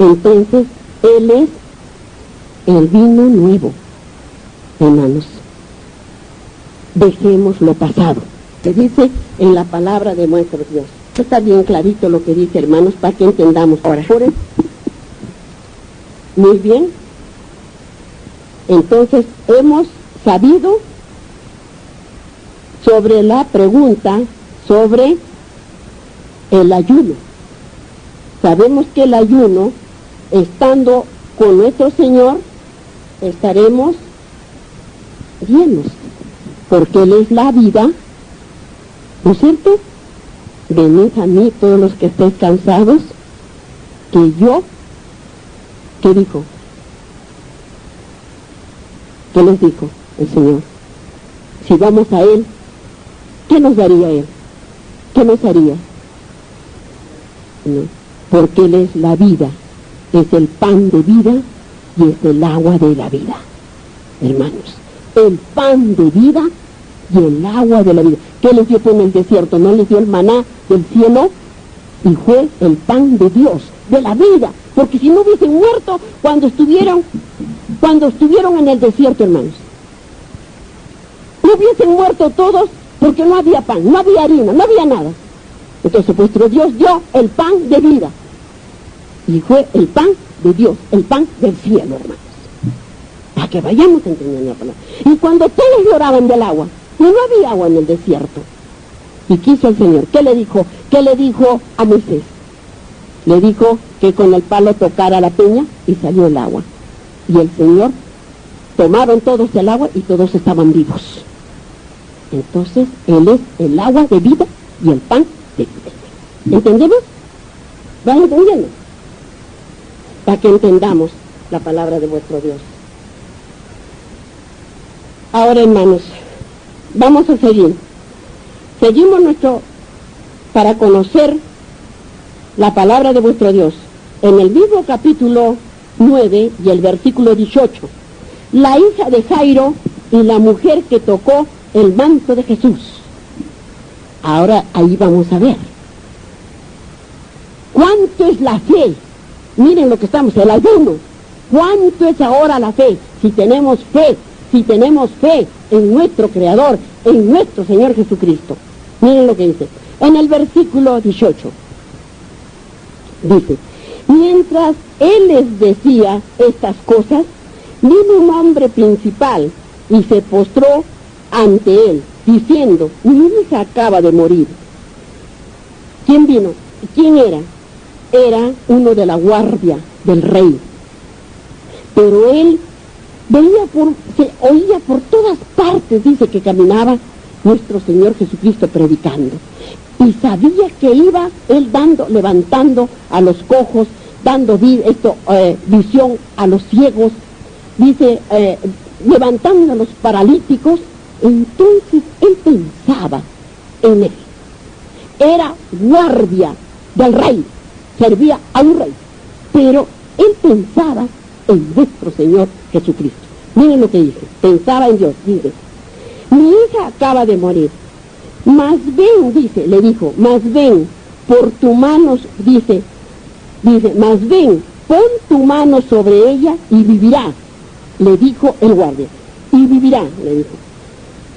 Entonces, Él es el vino nuevo. Hermanos, dejemos lo pasado. Se dice en la palabra de nuestro Dios. Está bien clarito lo que dice, hermanos, para que entendamos. Ahora, muy bien. Entonces, hemos sabido sobre la pregunta sobre el ayuno. Sabemos que el ayuno, estando con nuestro Señor, estaremos llenos, porque Él es la vida, ¿no es cierto? Venid a mí todos los que estéis cansados, que yo, ¿qué dijo? ¿Qué les dijo el Señor? Si vamos a Él, ¿qué nos daría Él? ¿Qué nos haría? No, porque Él es la vida, es el pan de vida y es el agua de la vida. Hermanos, el pan de vida y el agua de la vida. ¿Qué les dio en el desierto? ¿No les dio el maná del cielo? Y fue el pan de Dios, de la vida. Porque si no hubiesen muerto cuando estuvieron en el desierto, hermanos. No hubiesen muerto todos porque no había pan, no había harina, no había nada. Entonces vuestro Dios dio el pan de vida. Y fue el pan de Dios, el pan del cielo, hermanos. Para que vayamos entendiendo la palabra. Y cuando todos lloraban del agua, no había agua en el desierto. Y quiso el Señor. ¿Qué le dijo? ¿Qué le dijo a Moisés? Le dijo que con el palo tocara la peña y salió el agua. Y el Señor, tomaron todos el agua y todos estaban vivos. Entonces, Él es el agua de vida y el pan de vida. ¿Entendemos? ¿Van entendiendo? Para que entendamos la palabra de vuestro Dios. Ahora, hermanos, vamos a seguir. Seguimos para conocer la palabra de vuestro Dios. En el mismo capítulo 9 y el versículo 18, la hija de Jairo y la mujer que tocó el manto de Jesús. Ahora ahí vamos a ver. ¿Cuánto es la fe? Miren lo que estamos, el ayuno. ¿Cuánto es ahora la fe? Si tenemos fe en nuestro Creador, en nuestro Señor Jesucristo. Miren lo que dice. En el versículo 18. Dice, mientras Él les decía estas cosas, vino un hombre principal y se postró ante Él, diciendo, mi hija acaba de morir. ¿Quién vino? ¿Quién era? Era uno de la guardia del rey. Pero él se oía por todas partes, dice que caminaba nuestro Señor Jesucristo predicando. Y sabía que iba él levantando a los cojos, dando visión a los ciegos, dice, levantando a los paralíticos. Entonces él pensaba en él. Era guardia del rey, servía a un rey, pero él pensaba en nuestro Señor Jesucristo. Miren lo que dice, pensaba en Dios, dice, mi hija acaba de morir, mas ven, dice, le dijo, mas ven, por tu mano, dice, mas ven, pon tu mano sobre ella y vivirá, le dijo el guardia, y vivirá, le dijo.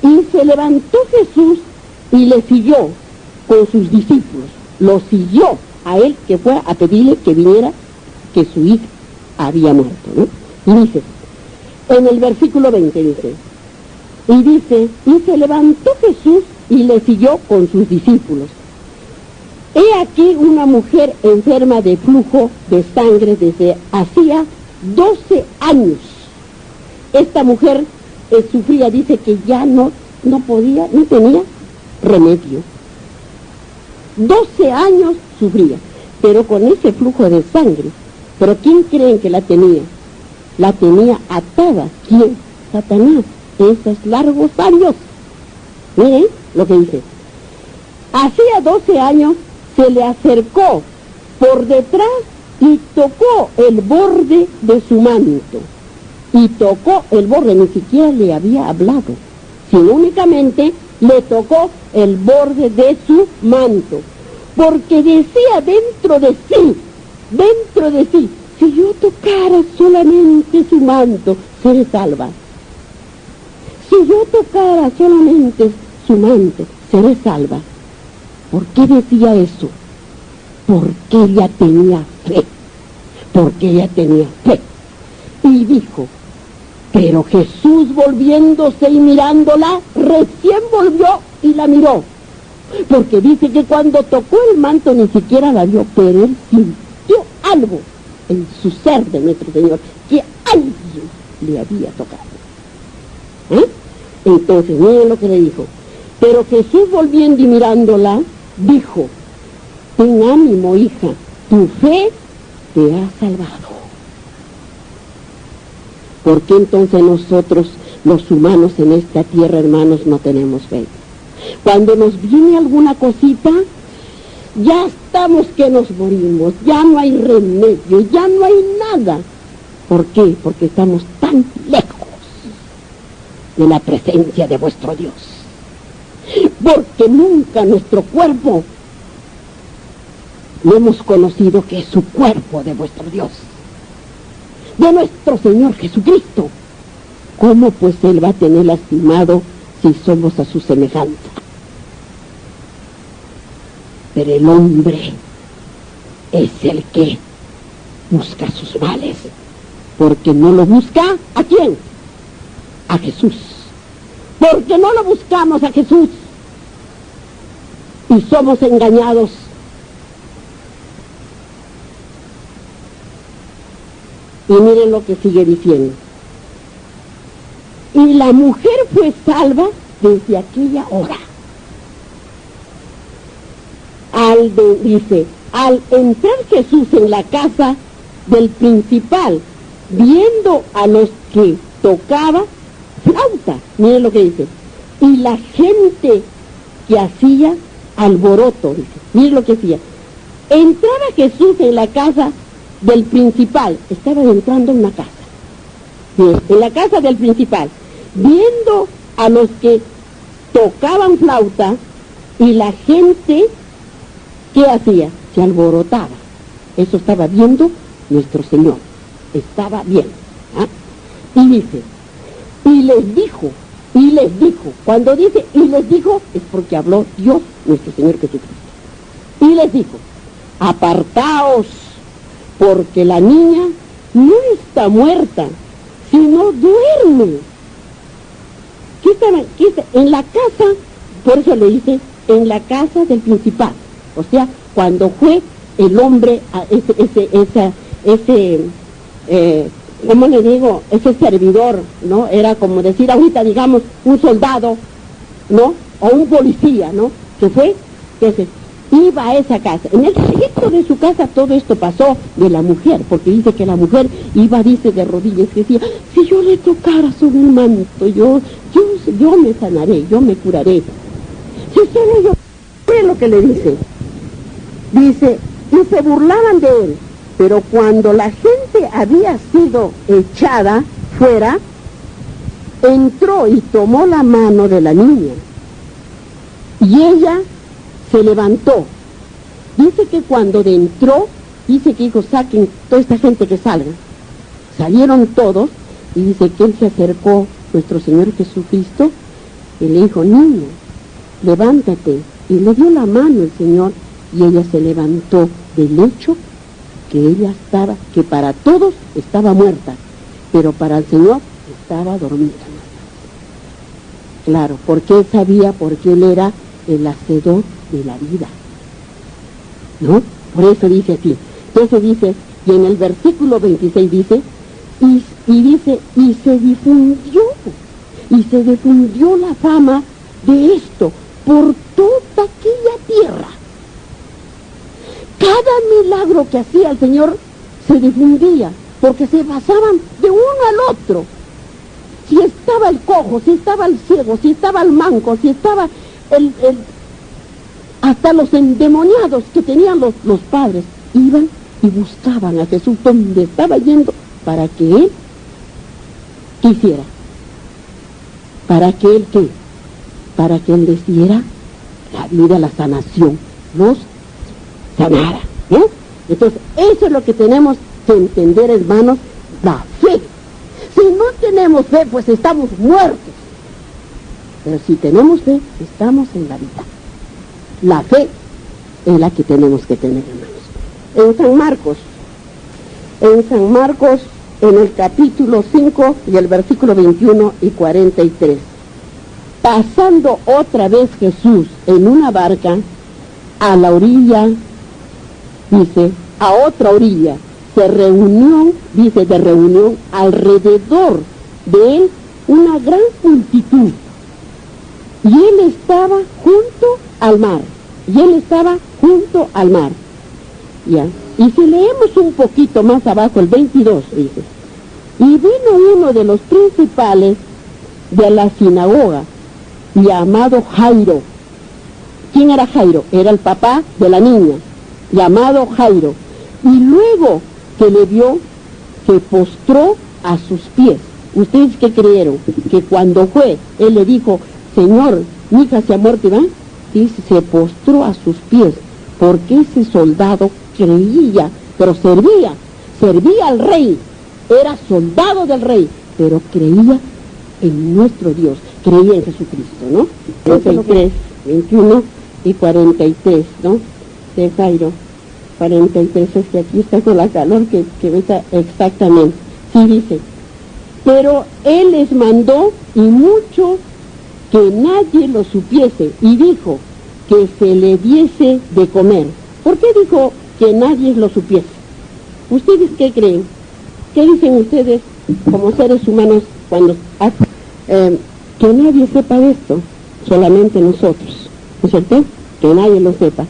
Y se levantó Jesús y le siguió con sus discípulos, lo siguió a él, que fue a pedirle que viniera, que su hija había muerto, ¿no? Y dice, en el versículo 20 dice, y se levantó Jesús y le siguió con sus discípulos. He aquí una mujer enferma de flujo de sangre desde hacía 12 años. Esta mujer sufría, dice que ya no podía, no tenía remedio. 12 años sufría, pero con ese flujo de sangre. ¿Pero quién creen que la tenía? La tenía atada. ¿Quién? Satanás. Esos largos años. Miren lo que dice. Hacía 12 años se le acercó por detrás y tocó el borde de su manto. Y tocó el borde, ni siquiera le había hablado, sino únicamente le tocó el borde de su manto. Porque decía dentro de sí, si si yo tocara solamente su manto, seré salva. Si yo tocara solamente su manto, seré salva. ¿Por qué decía eso? Porque ella tenía fe. Porque ella tenía fe. Y dijo, pero Jesús volviéndose y mirándola, recién volvió y la miró. Porque dice que cuando tocó el manto ni siquiera la vio, pero él sintió algo en su ser de nuestro Señor, que alguien le había tocado. Entonces, miren lo que le dijo. Pero Jesús volviendo y mirándola, dijo, ten ánimo, hija, tu fe te ha salvado. ¿Por qué entonces nosotros, los humanos en esta tierra, hermanos, no tenemos fe? Cuando nos viene alguna cosita, ya estamos que nos morimos, ya no hay remedio, ya no hay nada. ¿Por qué? Porque estamos tan lejos de la presencia de vuestro Dios. Porque nunca nuestro cuerpo lo hemos conocido, que es su cuerpo de vuestro Dios, de nuestro Señor Jesucristo. ¿Cómo pues Él va a tener lastimado si somos a su semejanza? Pero el hombre es el que busca sus males, porque no lo busca, ¿a quién? A Jesús. Porque no lo buscamos a Jesús y somos engañados. Y miren lo que sigue diciendo. Y la mujer fue salva desde aquella hora. Dice, al entrar Jesús en la casa del principal, viendo a los que tocaba flauta, miren lo que dice, y la gente que hacía alboroto, dice, miren lo que hacía. Entraba Jesús en la casa del principal, estaba entrando en una casa, bien, en la casa del principal, viendo a los que tocaban flauta, y la gente, ¿qué hacía? Se alborotaba. Eso estaba viendo nuestro Señor, estaba bien. Y dice, y les dijo, cuando dice y les dijo, es porque habló Dios, nuestro Señor Jesucristo. Y les dijo, apartaos, porque la niña no está muerta, sino duerme. ¿Qué está? En la casa, por eso le dice, en la casa del principal. O sea, cuando fue el hombre, ¿cómo le digo? Ese servidor, ¿no? Era como decir ahorita, digamos, un soldado, ¿no? O un policía, ¿no? Que fue, que se iba a esa casa. En el trayecto de su casa todo esto pasó de la mujer, porque dice que la mujer iba, dice, de rodillas, que decía, si yo le tocara sobre el manto, yo me sanaré, yo me curaré. Si solo yo, ¿qué es lo que le dice? Dice, y se burlaban de él, pero cuando la gente había sido echada fuera, entró y tomó la mano de la niña, y ella se levantó. Dice que cuando entró, dice que dijo, saquen toda esta gente que salga. Salieron todos, y dice que él se acercó, nuestro Señor Jesucristo, y le dijo, niña, levántate, y le dio la mano el Señor, y ella se levantó del lecho que ella estaba, que para todos estaba muerta, pero para el Señor estaba dormida. Claro, porque él sabía, porque él era el hacedor de la vida, ¿no? Por eso dice así. Entonces dice, y en el versículo 26 dice, y dice, y se difundió la fama de esto por toda aquella tierra. Cada milagro que hacía el Señor se difundía, porque se pasaban de uno al otro. Si estaba el cojo, si estaba el ciego, si estaba el manco, si estaba hasta los endemoniados que tenían los padres, iban y buscaban a Jesús donde estaba yendo, para que Él quisiera, para que Él ¿qué? Para que Él les diera la vida, la sanación, los sanara, ¿no? Entonces, eso es lo que tenemos que entender, hermanos, la fe. Si no tenemos fe, pues estamos muertos. Pero si tenemos fe, estamos en la vida. La fe es la que tenemos que tener, hermanos. En San Marcos, en el capítulo 5 y el versículo 21 y 43. Pasando otra vez Jesús en una barca a la orilla, dice, a otra orilla, se reunió, dice, de reunión alrededor de él una gran multitud. Y él estaba junto al mar. ¿Ya? Y si leemos un poquito más abajo, el 22, dice, y vino uno de los principales de la sinagoga, llamado Jairo. ¿Quién era Jairo? Era el papá de la niña, llamado Jairo. Y luego que le vio, se postró a sus pies. ¿Ustedes qué creyeron? Que cuando fue, él le dijo, Señor, mi hija se ha muerto, ¿verdad? Dice, se postró a sus pies, porque ese soldado creía, pero servía al rey, era soldado del rey, pero creía en nuestro Dios, creía en Jesucristo, ¿no? 33, 21 y 43, ¿no? De Jairo, 43, es que aquí está con la calor que está exactamente. Sí, dice, pero él les mandó y mucho que nadie lo supiese, y dijo que se le diese de comer. ¿Por qué dijo que nadie lo supiese? ¿Ustedes qué creen? ¿Qué dicen ustedes como seres humanos cuando que nadie sepa de esto? Solamente nosotros, ¿no es cierto? Que nadie lo sepa.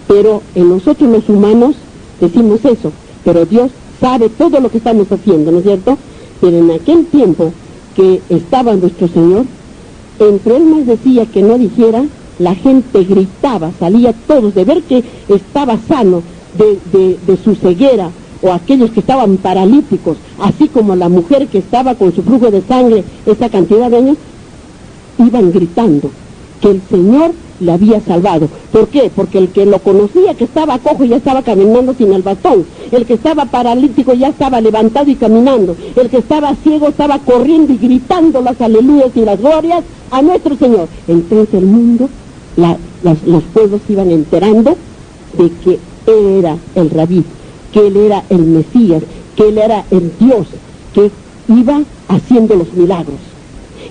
Pero en nosotros los humanos decimos eso, pero Dios sabe todo lo que estamos haciendo, ¿no es cierto? Pero en aquel tiempo que estaba nuestro Señor, entre él más decía que no dijera, la gente gritaba, salía todos de ver que estaba sano de su ceguera, o aquellos que estaban paralíticos, así como la mujer que estaba con su flujo de sangre esa cantidad de años, iban gritando que el Señor le había salvado. ¿Por qué? Porque el que lo conocía, que estaba cojo, ya estaba caminando sin el bastón. El que estaba paralítico ya estaba levantado y caminando. El que estaba ciego estaba corriendo y gritando las aleluyas y las glorias a nuestro Señor. Entonces el mundo, los pueblos se iban enterando de que Él era el Rabí, que Él era el Mesías, que Él era el Dios, que iba haciendo los milagros.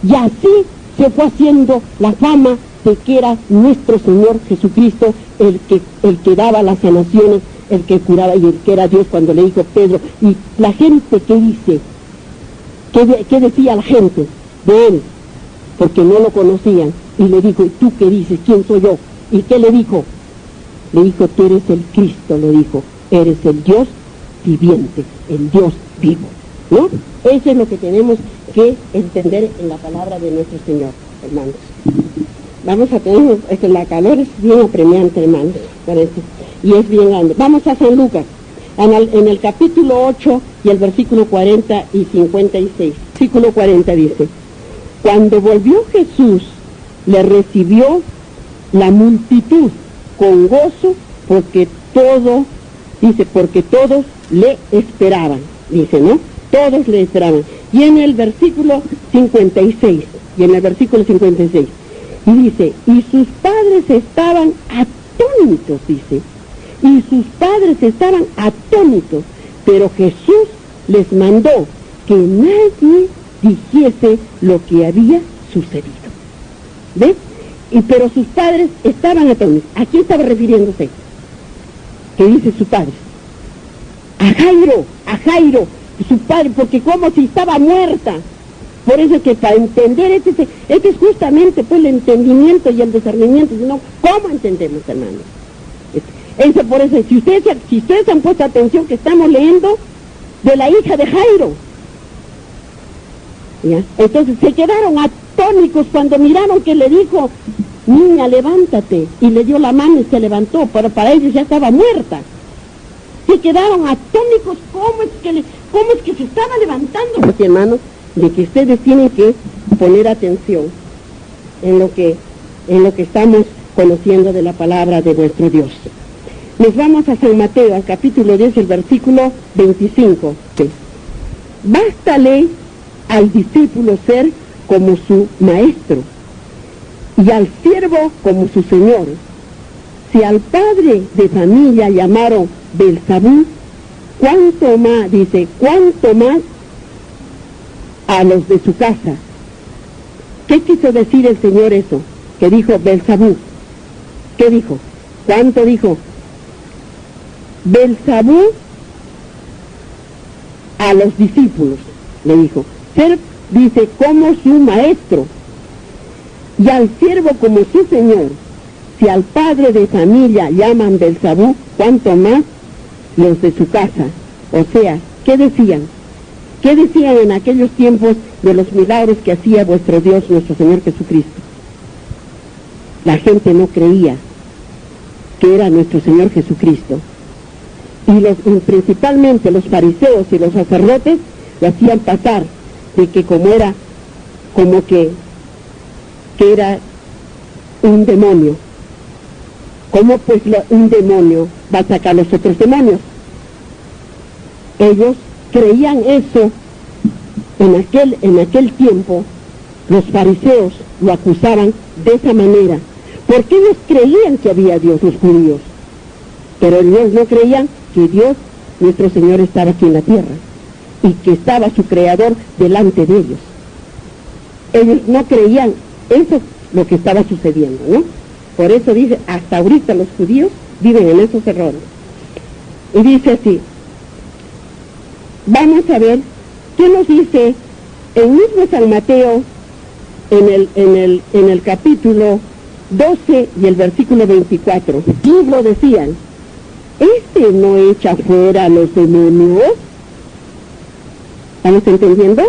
Y así se fue haciendo la fama de que era nuestro Señor Jesucristo el que daba las sanaciones, el que curaba, y el que era Dios, cuando le dijo Pedro. Y la gente, ¿qué dice? ¿Qué decía la gente de él? Porque no lo conocían. Y le dijo, ¿y tú qué dices? ¿Quién soy yo? ¿Y qué le dijo? Le dijo, tú eres el Cristo, le dijo. Eres el Dios viviente, el Dios vivo, ¿no? Eso es lo que tenemos que entender en la palabra de nuestro Señor, hermanos. Vamos a tener, la calor es bien apremiante, hermanos, parece, y es bien grande. Vamos a San Lucas, en el capítulo 8 y el versículo 40 y 56. Versículo 40 dice, cuando volvió Jesús, le recibió la multitud con gozo, porque todos le esperaban, dice, ¿no? Todos le esperaban. Y en el versículo 56, y dice, y sus padres estaban atónitos, dice, pero Jesús les mandó que nadie dijese lo que había sucedido. ¿Ves? Pero sus padres estaban atónitos. ¿A quién estaba refiriéndose? ¿Qué dice su padre? A Jairo, su padre, porque como si estaba muerta. Por eso es que para entender, este es justamente pues el entendimiento y el discernimiento, sino ¿cómo entendemos, hermanos? Por eso, si ustedes han puesto atención, que estamos leyendo de la hija de Jairo, ¿ya? Entonces se quedaron atónicos cuando miraron que le dijo, niña, levántate, y le dio la mano y se levantó, pero para ellos ya estaba muerta. Se quedaron atónicos, ¿cómo es que se estaba levantando? Porque, hermanos, de que ustedes tienen que poner atención en lo que estamos conociendo de la palabra de nuestro Dios. Nos vamos a San Mateo, al capítulo 10, el versículo 25. Bástale al discípulo ser como su maestro y al siervo como su señor. Si al padre de familia llamaron Belzabú, cuánto más, dice, cuánto más a los de su casa. ¿Qué quiso decir el Señor eso? Que dijo Belzabú. ¿Qué dijo? ¿Cuánto dijo? Belzabú a los discípulos, le dijo, ser, dice, como su maestro, y al siervo como su señor. Si al padre de familia llaman Belzabú, cuánto más los de su casa. O sea, ¿qué decían? ¿Qué decían en aquellos tiempos de los milagros que hacía vuestro Dios, nuestro Señor Jesucristo? La gente no creía que era nuestro Señor Jesucristo. Y principalmente los fariseos y los sacerdotes lo hacían pasar de que como que era un demonio. ¿Cómo pues un demonio va a sacar los otros demonios? Ellos creían eso. En aquel tiempo los fariseos lo acusaban de esa manera, porque ellos creían que había Dios, los judíos, pero ellos no creían que Dios, nuestro Señor, estaba aquí en la tierra y que estaba su Creador delante de ellos. Ellos no creían eso, lo que estaba sucediendo, ¿no? Por eso dice, hasta ahorita los judíos viven en esos errores. Y dice así, vamos a ver qué nos dice el mismo San Mateo en el capítulo 12 y el versículo 24. Y lo decían, ¿este no echa fuera a los demonios? ¿Estamos entendiendo?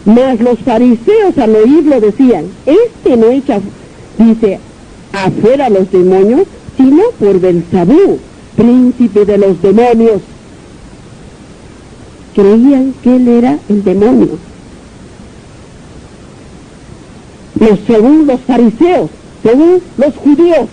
Mas los fariseos al oírlo decían, este no echa, dice, afuera a los demonios, sino por Belzabú, príncipe de los demonios. Creían que él era el demonio. Según los fariseos, según los judíos,